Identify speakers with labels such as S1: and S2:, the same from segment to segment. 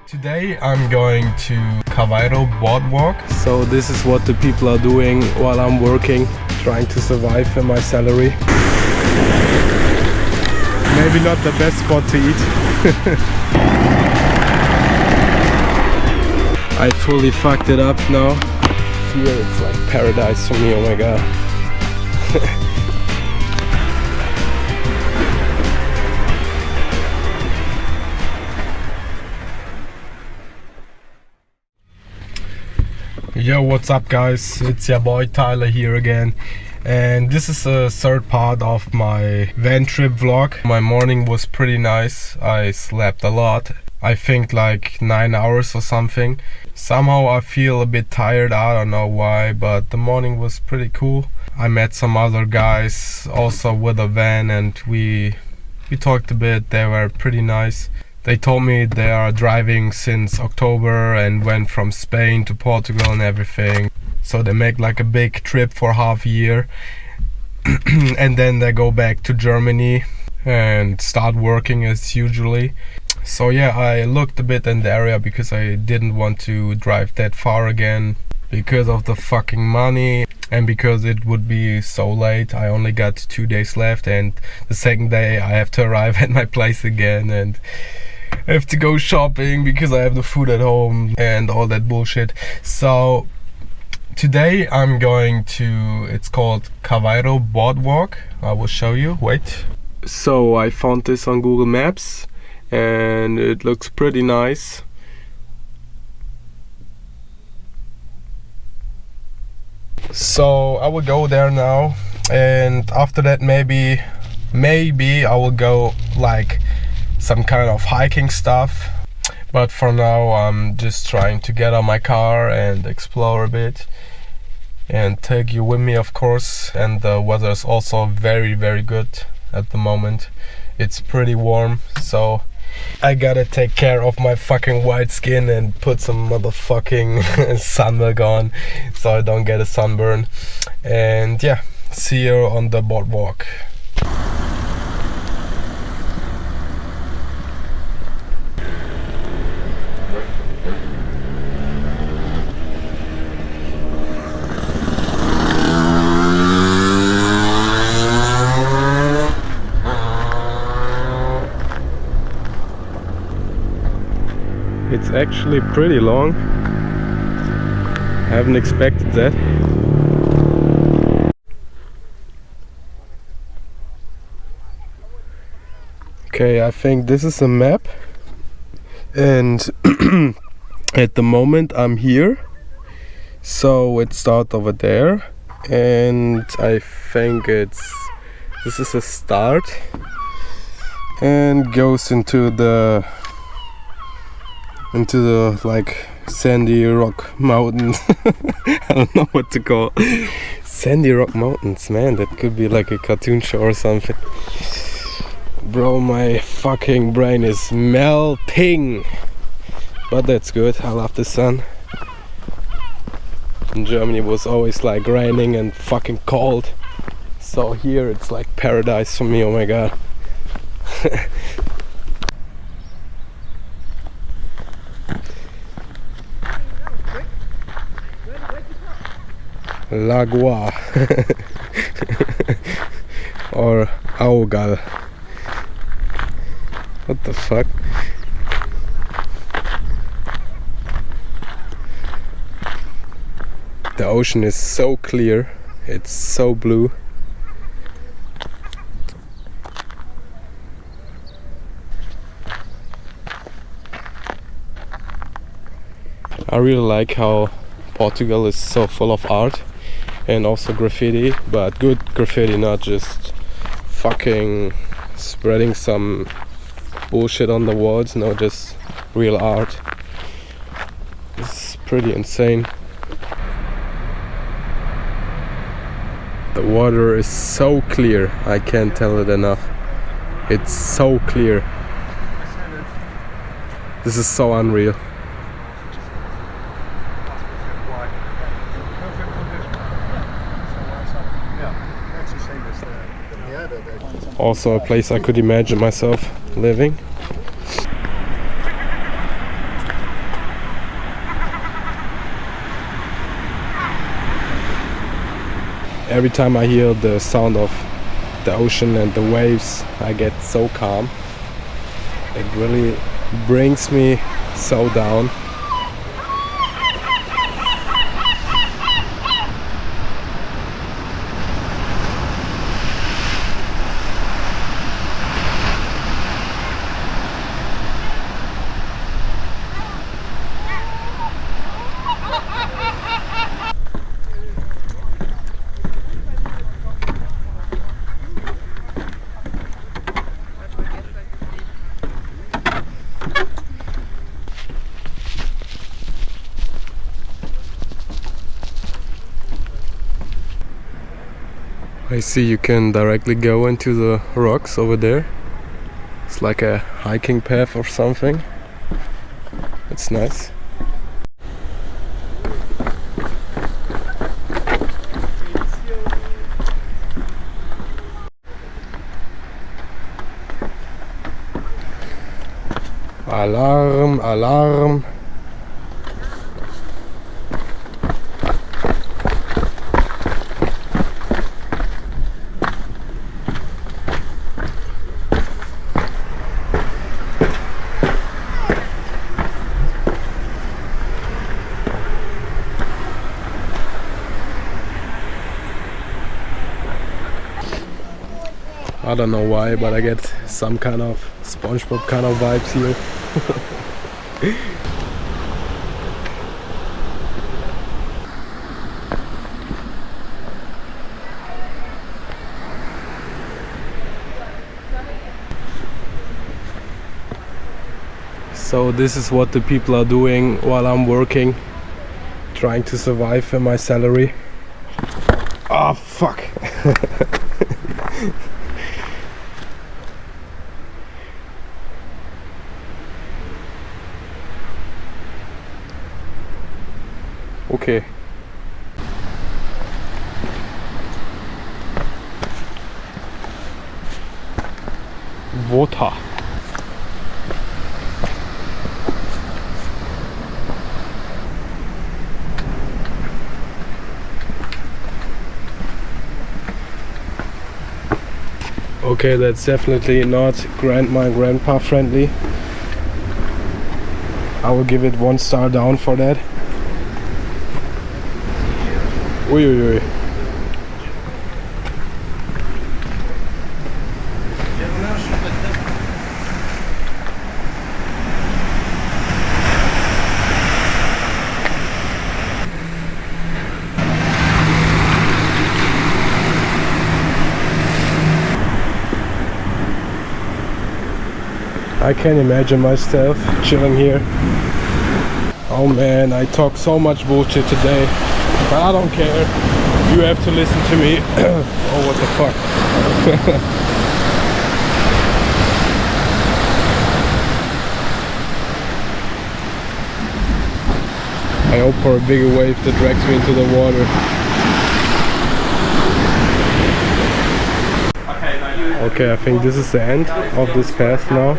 S1: Today I'm going to Cavallo boardwalk. So this is what the people are doing while I'm working, trying to survive for my salary. Maybe not the best spot to eat. I fully fucked it up now. Here it's like paradise for me, oh my god. Yo, what's up guys, it's your boy Tyler here again, and this is the third part of my van trip vlog. My morning was pretty nice. I slept a lot, I think like 9 hours or something. Somehow I feel a bit tired, I don't know why, but the morning was pretty cool. I met some other guys also with a van and we talked a bit. They were pretty nice. They told me they are driving since October and went from Spain to Portugal and everything. So they make like a big trip for half a year and then they go back to Germany and start working as usually. So yeah, I looked a bit in the area because I didn't want to drive that far again because of the fucking money and because it would be so late. I only got 2 days left and the second day I have to arrive at my place again and I have to go shopping because I have the food at home and all that bullshit. So today I'm going to, it's called Cavallo boardwalk. I will show you, wait. So I found this on Google Maps and it looks pretty nice. So I will go there now, and after that maybe I will go like some kind of hiking stuff, but for now I'm just trying to get on my car and explore a bit and take you with me, of course. And the weather is also very good at the moment. It's pretty warm, so I gotta take care of my fucking white skin and put some motherfucking sunblock on so I don't get a sunburn. And yeah, see you on the boardwalk. It's actually pretty long. I haven't expected that. Okay, I think this is a map, and at the moment I'm here, so it starts over there, and I think this is a start and goes into the like sandy rock mountains. I don't know what to call sandy rock mountains, man. That could be like a cartoon show or something. Bro, my fucking brain is melting, but that's good. I love the sun. In Germany it was always like raining and fucking cold, so here it's like paradise for me, oh my god. Lagua or Augal. What the fuck? The ocean is so clear, it's so blue. I really like how Portugal is so full of art and also graffiti, but good graffiti, not just fucking spreading some bullshit on the walls, no, just real art. It's pretty insane. The water is so clear, I can't tell it enough. It's so clear. This is so unreal. Also a place I could imagine myself living. every time I hear the sound of the ocean and the waves, I get so calm. It really brings me so down. I see you can directly go into the rocks over there. It's like a hiking path or something. It's nice. Alarm, alarm. I don't know why, but I get some kind of SpongeBob kind of vibes here. So this is what the people are doing while I'm working, trying to survive on my salary. Oh fuck! Okay. Water. Okay, that's definitely not grandma and grandpa friendly. I will give it 1 star down for that. Ui, ui, ui. I can imagine myself chilling here. Oh man, I talk so much bullshit today, but I don't care. You have to listen to me. Oh, what the fuck. I hope for a bigger wave that drags me into the water. Okay, I think this is the end of this path now.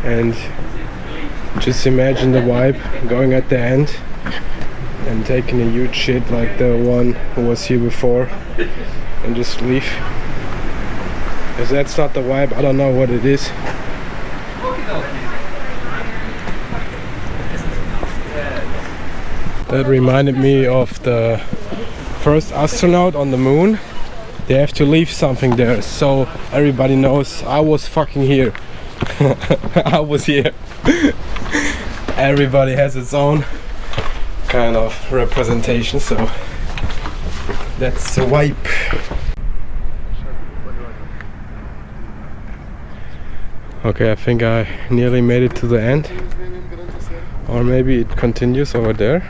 S1: And just imagine the vibe going at the end and taking a huge shit like the one who was here before and just leave. If that's not the vibe, I don't know what it is. That reminded me of the first astronaut on the moon. They have to leave something there so everybody knows I was fucking here. I was here. Everybody has its own kind of representation, so that's the vibe. Okay, I think I nearly made it to the end, or maybe it continues over there.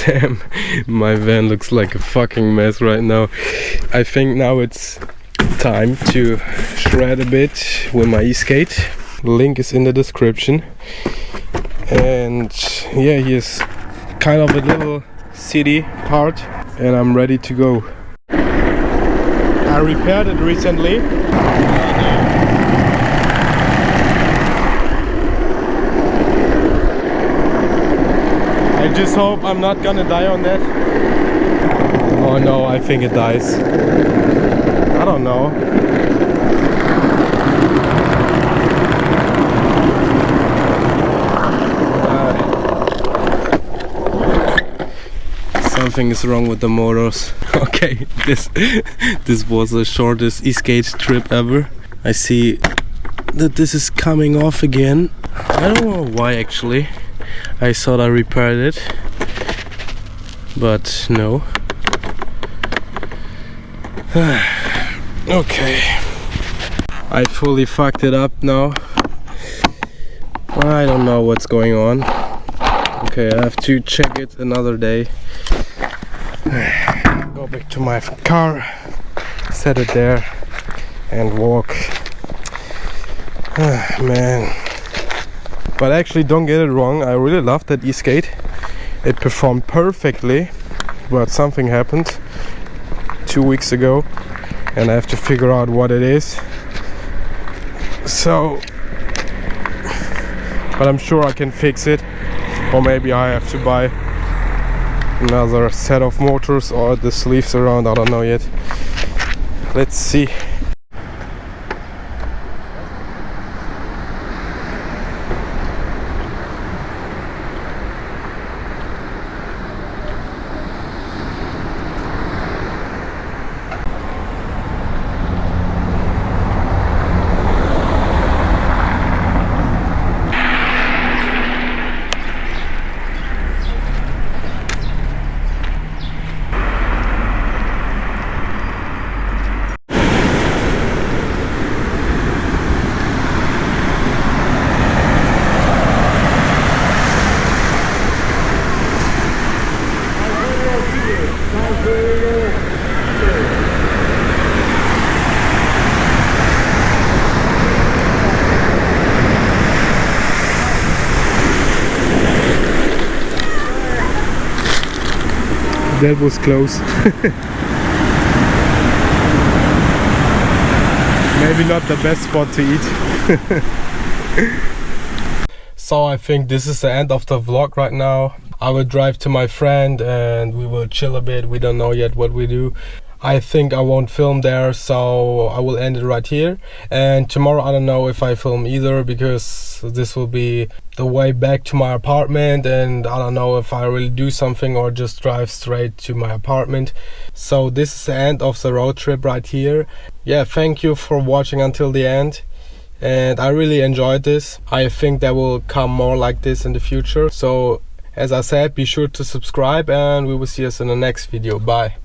S1: Damn, my van looks like a fucking mess right now. I think now it's time to shred a bit with my e-skate. Link is in the description. And yeah, here's kind of a little city part, and I'm ready to go. I repaired it recently. I just hope I'm not gonna die on that. Oh no, I think it dies. I don't know. Something is wrong with the motors. Okay, this was the shortest e-skate trip ever. I see that this is coming off again. I don't know why actually. I thought I repaired it, but no. Okay, I fully fucked it up now. I don't know what's going on. Okay, I have to check it another day. Go back to my car, set it there and walk. Man. But actually, don't get it wrong, I really love that e-skate. It performed perfectly, but something happened 2 weeks ago and I have to figure out what it is. So, but I'm sure I can fix it, or maybe I have to buy another set of motors or the sleeves around, I don't know yet. Let's see. That was close. Maybe not the best spot to eat. So I think this is the end of the vlog right now. I will drive to my friend and we will chill a bit. We don't know yet what we do. I think I won't film there, so I will end it right here. And tomorrow I don't know if I film either, because this will be the way back to my apartment and I don't know if I really do something or just drive straight to my apartment. So this is the end of the road trip right here. Yeah, thank you for watching until the end. And I really enjoyed this. I think there will come more like this in the future. So as I said, be sure to subscribe and we will see us in the next video. Bye.